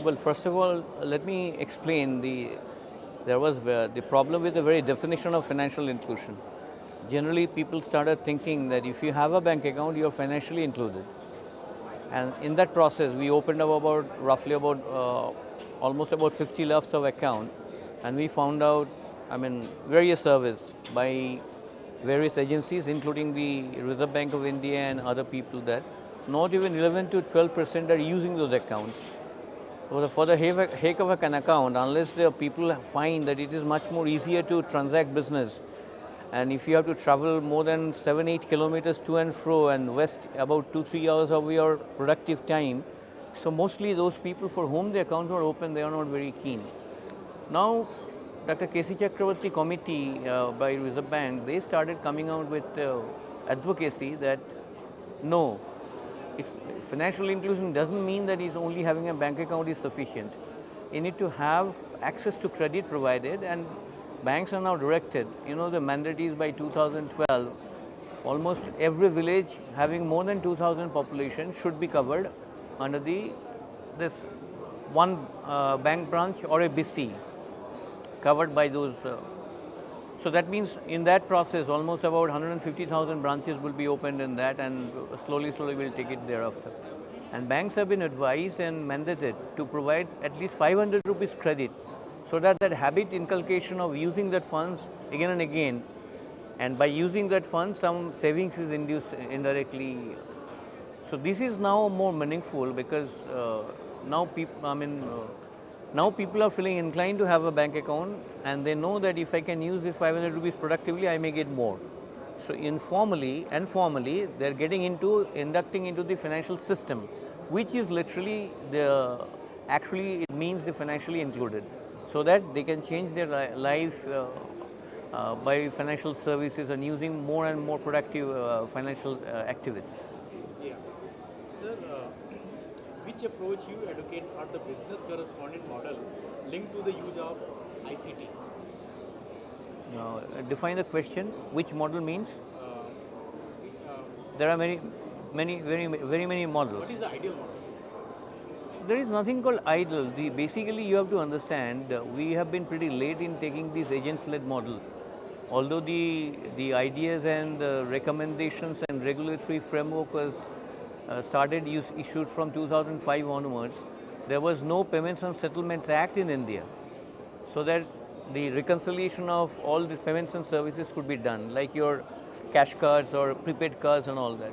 Well, first of all, let me explain there was the problem with the very definition of financial inclusion. Generally, people started thinking that if you have a bank account, you are financially included. And in that process, we opened up roughly about almost about 50 lakhs of account, and we found out, various surveys by various agencies, including the Reserve Bank of India and other people, that not even 11 to 12% are using those accounts. For the heck of an account, unless the people find that it is much more easier to transact business, and if you have to travel more than 7-8 kilometers to and fro and waste about 2-3 hours of your productive time, so mostly those people for whom the accounts are open, they are not very keen. Now, Dr. K.C. Chakravarti committee by Reserve Bank, they started coming out with advocacy that no, financial inclusion doesn't mean that is only having a bank account is sufficient. You need to have access to credit provided, and banks are now directed. The mandate is by 2012, almost every village having more than 2,000 population should be covered under this one bank branch or a BC covered by those. So that means in that process, almost about 150,000 branches will be opened in that, and slowly we'll take it thereafter. And banks have been advised and mandated to provide at least 500 rupees credit, so that habit inculcation of using that funds again and again, and by using that funds, some savings is induced indirectly. So this is now more meaningful because now people are feeling inclined to have a bank account, and they know that if I can use this 500 rupees productively, I may get more. So informally and formally, they're inducting into the financial system, which is literally actually it means the financially included, so that they can change their life by financial services and using more and more productive financial activities. Yeah. Sir, which approach you advocate for the business correspondent model linked to the use of ICT? Define the question. Which model means? Uh, There are very many models. what is the ideal model? So there is nothing called idle. Basically, you have to understand, we have been pretty late in taking this agents-led model. Although the ideas and recommendations and regulatory framework was issued from 2005 onwards, there was no Payments and Settlements Act in India, so that the reconciliation of all the payments and services could be done, like your cash cards or prepaid cards and all that.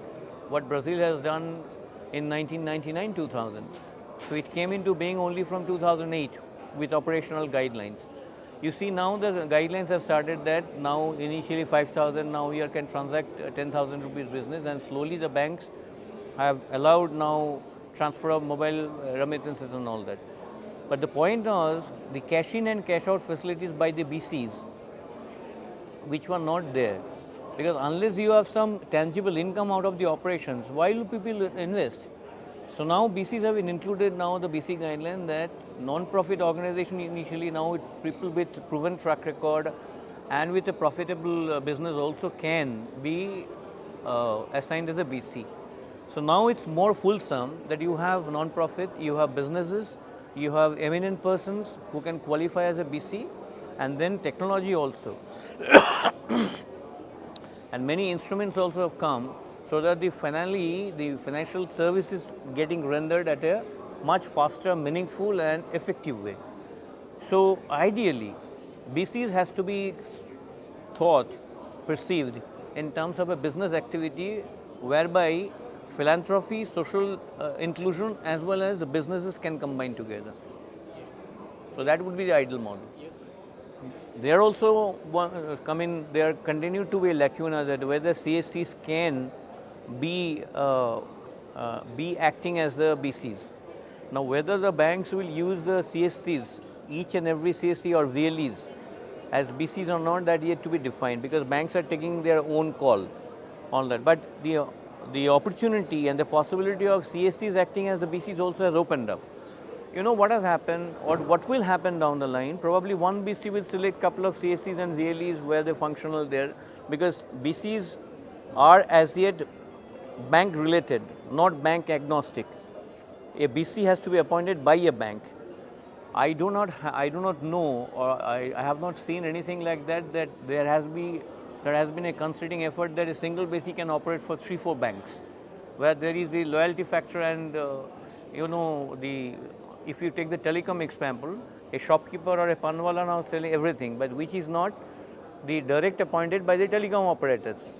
What Brazil has done in 1999-2000. So it came into being only from 2008 with operational guidelines. You see, now the guidelines have started that now initially 5,000, now you can transact 10,000 rupees business, and slowly the banks have allowed now transfer of mobile remittances and all that. But the point was the cash in and cash out facilities by the BCs, which were not there. Because unless you have some tangible income out of the operations, why will people invest? So now BCs have been included now the BC guideline that non-profit organization initially now people with proven track record and with a profitable business also can be assigned as a BC. So now it's more fulsome that you have non-profit, you have businesses, you have eminent persons who can qualify as a BC, and then technology also. And many instruments also have come, so that the financial service is getting rendered at a much faster, meaningful and effective way. So ideally, BCs has to be perceived in terms of a business activity whereby philanthropy, social inclusion as well as the businesses can combine together. So that would be the ideal model. Yes, sir. There also there continue to be a lacuna that whether CSCs can be acting as the BCs. Now whether the banks will use the CSCs, each and every CSC or VLEs as BCs or not, that yet to be defined, because banks are taking their own call on that. But the opportunity and the possibility of CSCs acting as the BCs also has opened up. You know what has happened, or what will happen down the line? Probably one BC will select a couple of CSCs and VLEs where they're functional there, because BCs are as yet bank related, not bank agnostic. a BC has to be appointed by a bank. I do not know, or I have not seen anything like that, that there has been a concerted effort that a single BC can operate for 3-4 banks, where there is the loyalty factor and if you take the telecom example, a shopkeeper or a panwala now selling everything, but which is not the direct appointed by the telecom operators.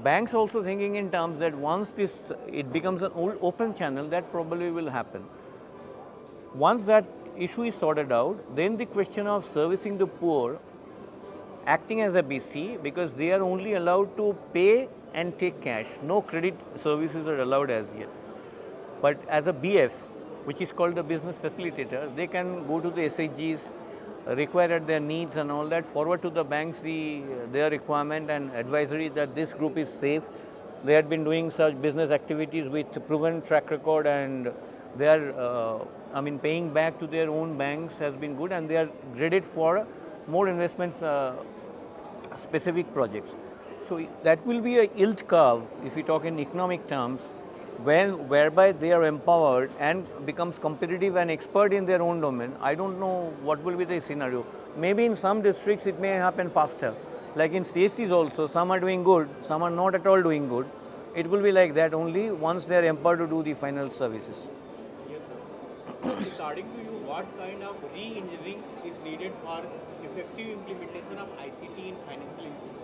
Banks also thinking in terms that once it becomes an open channel, that probably will happen. Once that issue is sorted out, then the question of servicing the poor, acting as a BC, because they are only allowed to pay and take cash. No credit services are allowed as yet. But as a BF, which is called the business facilitator, they can go to the SHGs, require their needs and all that, forward to the banks their requirement and advisory that this group is safe. They had been doing such business activities with proven track record, and they are, paying back to their own banks has been good, and they are graded for more investments, specific projects. So that will be a yield curve, if we talk in economic terms, whereby they are empowered and becomes competitive and expert in their own domain. I don't know what will be the scenario. Maybe in some districts it may happen faster. Like in CSCs also, some are doing good, some are not at all doing good. It will be like that only once they are empowered to do the final services. Yes, sir. So, according to you, what kind of re-engineering is needed for effective implementation of ICT in financial inclusion?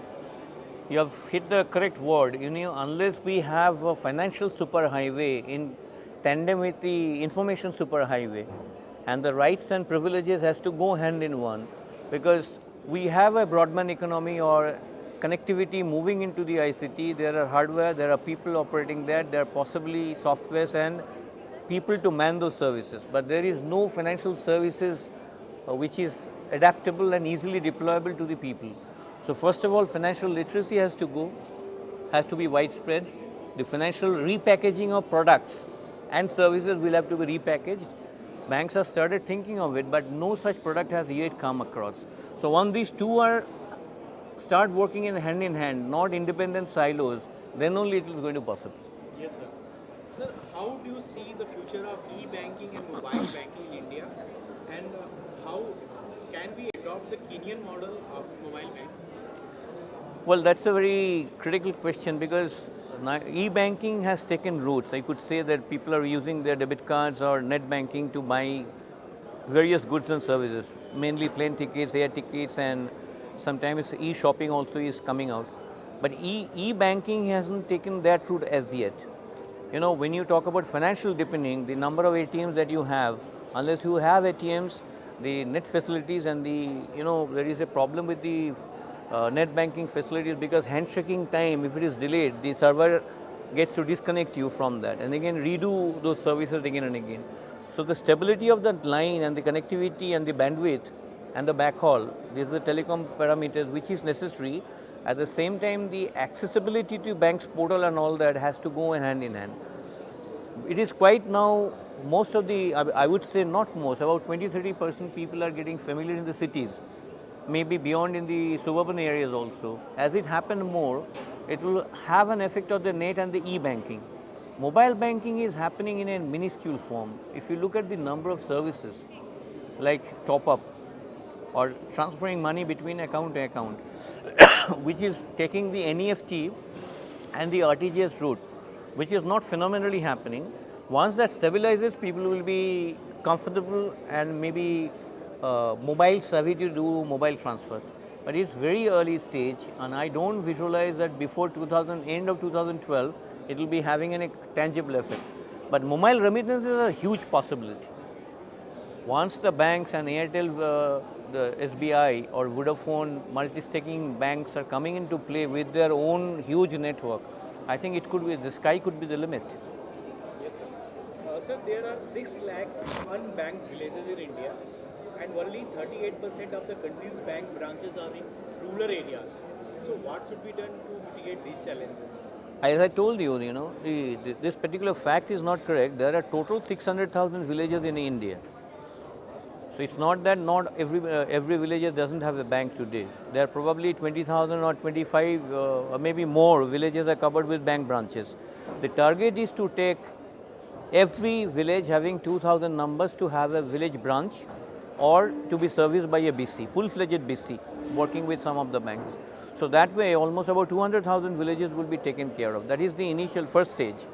You have hit the correct word. Unless we have a financial superhighway in tandem with the information superhighway, and the rights and privileges has to go hand in one, because we have a broadband economy or connectivity moving into the ICT. There are hardware, there are people operating that, there are possibly softwares and people to man those services. But there is no financial services which is adaptable and easily deployable to the people. So first of all, financial literacy has to be widespread. The financial repackaging of products and services will have to be repackaged. Banks have started thinking of it, but no such product has yet come across. So once these two start working in hand, not independent silos, then only it is going to be possible. Yes, sir. Sir, how do you see the future of e-banking and mobile banking in India? And how can we adopt the Kenyan model of mobile banking? Well, that's a very critical question, because e-banking has taken roots. I could say that people are using their debit cards or net banking to buy various goods and services, mainly plane tickets, air tickets, and sometimes e-shopping also is coming out. But e-banking hasn't taken that route as yet. When you talk about financial deepening, the number of ATMs that you have, unless you have ATMs, the net facilities and there is a problem with the net banking facilities, because handshaking time, if it is delayed, the server gets to disconnect you from that and again redo those services again and again. So the stability of that line and the connectivity and the bandwidth and the backhaul, these are the telecom parameters which is necessary. At the same time, the accessibility to bank's portal and all that has to go hand in hand. It is quite now, most of the, I would say not most, about 20-30% people are getting familiar in the cities, maybe beyond in the suburban areas also. As it happens more, it will have an effect on the net and the e-banking. Mobile banking is happening in a minuscule form. If you look at the number of services, like top-up or transferring money between account to account, which is taking the NEFT and the RTGS route, which is not phenomenally happening. Once that stabilizes, people will be comfortable and maybe mobile savvy to do mobile transfers. But it's very early stage, and I don't visualize that before end of 2012, it will be having a tangible effect. But mobile remittances are a huge possibility. Once the banks and Airtel, the SBI or Vodafone multi-staking banks are coming into play with their own huge network, I think the sky could be the limit. Yes, sir. Sir, there are 6 lakhs unbanked villages in India, and only 38% of the country's bank branches are in rural areas. So what should be done to mitigate these challenges? As I told you, this particular fact is not correct. There are total 600,000 villages in India. So it's not that not every villager doesn't have a bank today. There are probably 20,000 or 25 or maybe more villages are covered with bank branches. The target is to take every village having 2,000 numbers to have a village branch or to be serviced by a BC, full-fledged BC, working with some of the banks. So that way, almost about 200,000 villages will be taken care of. That is the initial first stage.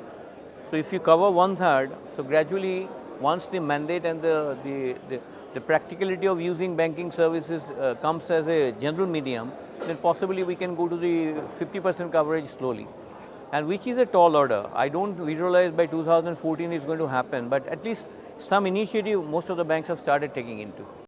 So if you cover 1/3, so gradually, once the mandate and the practicality of using banking services comes as a general medium, then possibly we can go to the 50% coverage slowly. And which is a tall order. I don't visualize by 2014 is going to happen, but at least some initiative most of the banks have started taking into.